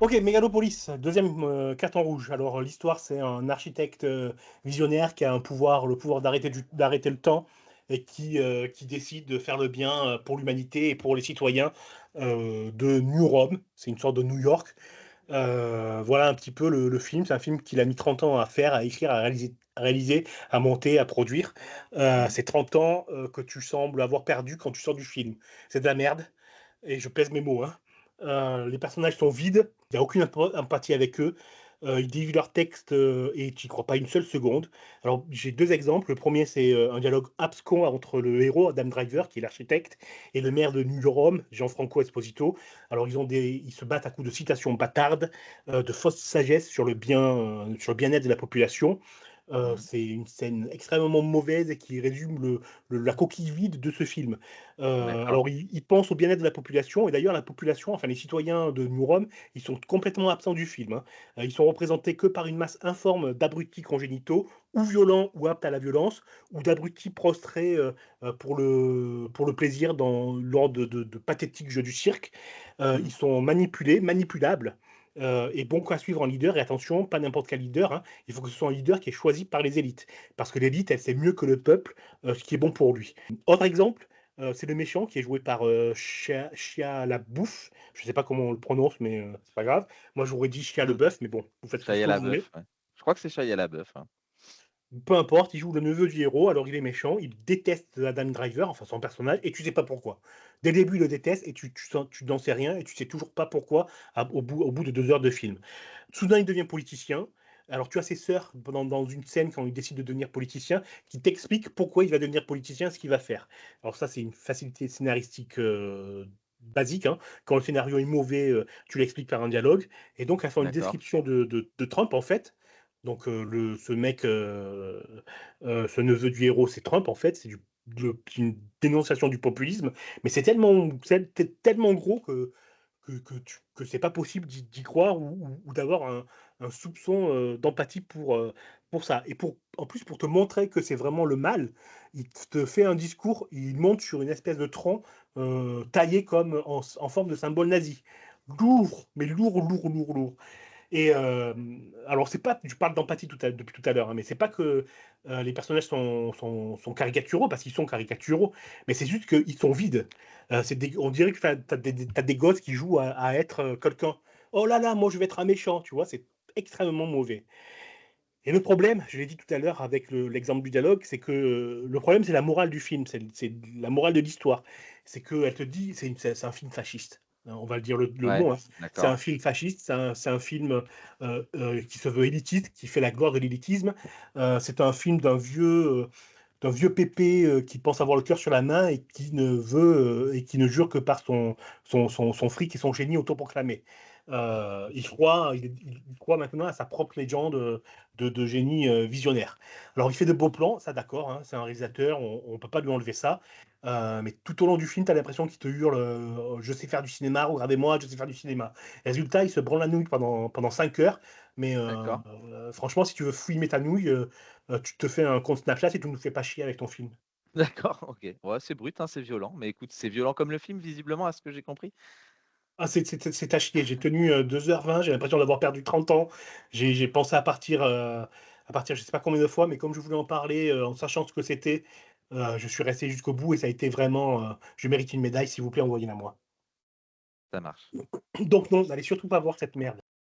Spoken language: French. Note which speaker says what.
Speaker 1: Ok, Mégalopolis, deuxième carton rouge. Alors l'histoire, c'est un architecte visionnaire qui a le pouvoir d'arrêter le temps et qui décide de faire le bien pour l'humanité et pour les citoyens de New Rome. C'est une sorte de New York. Voilà un petit peu le film. C'est un film qu'il a mis 30 ans à faire, à écrire, à réaliser, à monter, à produire.
Speaker 2: Mmh.
Speaker 1: C'est 30 ans que tu sembles avoir perdu quand tu sors du film. C'est de la merde, et je pèse mes mots, hein. Les personnages sont vides, il y a aucune empathie avec eux. Ils dévient leur texte, et tu y crois pas une seule seconde. Alors, j'ai 2 exemples. Le premier, c'est, un dialogue abscon entre le héros, Adam Driver, qui est l'architecte, et le maire de New Rome, Gianfranco Esposito. Alors, ils se battent à coups de citations bâtardes, de fausses sagesses sur le bien-être de la population.
Speaker 2: Mmh.
Speaker 1: C'est une scène extrêmement mauvaise et qui résume la coquille vide de ce film.
Speaker 2: D'accord.
Speaker 1: Alors il pense au bien-être de la population, et d'ailleurs la population, enfin les citoyens de New Rome, ils sont complètement absents du film, hein. Ils sont représentés que par une masse informe d'abrutis congénitaux, ou violents ou aptes à la violence, ou d'abrutis prostrés, pour le plaisir lors de pathétiques jeux du cirque.
Speaker 2: Mmh.
Speaker 1: Ils sont manipulables, et bons qu'à suivre en leader, et attention, pas n'importe quel leader, hein. Il faut que ce soit un leader qui est choisi par les élites. Parce que l'élite, elle sait mieux que le peuple, ce qui est bon pour lui. Autre exemple, c'est le méchant qui est joué par, Shia LaBeouf. Je sais pas comment on le prononce, mais, c'est pas grave. Moi, j'aurais dit Shia LaBeouf, mais bon, vous faites tout ce
Speaker 2: Shia
Speaker 1: que vous voulez.
Speaker 2: LaBeouf, ouais. Je crois que c'est Shia LaBeouf, hein.
Speaker 1: Peu importe, il joue le neveu du héros, alors il est méchant, il déteste Adam Driver, enfin son personnage, et tu sais pas pourquoi. Dès le début, il le déteste, et tu n'en sais rien, et tu sais toujours pas pourquoi au bout de 2 heures de film. Soudain, il devient politicien. Alors tu as ses sœurs dans une scène quand il décide de devenir politicien, qui t'expliquent pourquoi il va devenir politicien, ce qu'il va faire. Alors ça, c'est une facilité scénaristique, basique, hein. Quand le scénario est mauvais, tu l'expliques par un dialogue, et donc elles font une
Speaker 2: D'accord.
Speaker 1: description de Trump, en fait. Donc ce mec, ce neveu du héros, c'est Trump, en fait. C'est une dénonciation du populisme, mais c'est tellement gros que c'est pas possible d'y croire, ou d'avoir un soupçon, d'empathie pour ça, et en plus, pour te montrer que c'est vraiment le mal, il te fait un discours, il monte sur une espèce de tronc, taillé comme en forme de symbole nazi. Lourd, mais lourd, lourd, lourd, lourd. Et alors c'est pas, je parle d'empathie depuis tout à l'heure, hein, mais c'est pas que, les personnages sont caricaturaux, parce qu'ils sont caricaturaux, mais c'est juste qu'ils sont vides. On dirait que tu as des gosses qui jouent à être, quelqu'un. «Oh là là, moi je vais être un méchant», tu vois? C'est extrêmement mauvais. Et le problème, je l'ai dit tout à l'heure avec l'exemple du dialogue, c'est que, le problème, c'est la morale du film, c'est la morale de l'histoire. C'est qu'elle te dit, c'est un film fasciste. On va le dire le
Speaker 2: Ouais,
Speaker 1: mot, hein. C'est un
Speaker 2: d'accord.
Speaker 1: film fasciste, c'est un film, qui se veut élitiste, qui fait la gloire de l'élitisme. C'est un film d'un vieux pépé, qui pense avoir le cœur sur la main, et qui ne jure que par son fric et son génie autoproclamé. Il croit maintenant à sa propre légende, de génie, visionnaire. Alors il fait de beaux plans, ça d'accord, hein, c'est un réalisateur, on peut pas lui enlever ça, mais tout au long du film, tu as l'impression qu'il te hurle, «Je sais faire du cinéma, regardez-moi, je sais faire du cinéma». Résultat, il se branle la nouille pendant 5 heures, mais
Speaker 2: D'accord.
Speaker 1: franchement, si tu veux fouiller ta nouille, tu te fais un compte Snapchat et tu nous fais pas chier avec ton film.
Speaker 2: D'accord, OK. Ouais, c'est brut, hein, c'est violent, mais écoute, c'est violent comme le film visiblement à ce que j'ai compris?
Speaker 1: Ah, c'est à chier. J'ai tenu, 2h20, j'ai l'impression d'avoir perdu 30 ans. J'ai pensé à partir je sais pas combien de fois, mais comme je voulais en parler, en sachant ce que c'était, je suis resté jusqu'au bout, et ça a été vraiment, je mérite une médaille, s'il vous plaît, envoyez-la moi.
Speaker 2: Ça marche.
Speaker 1: Donc non, n'allez surtout pas voir cette merde.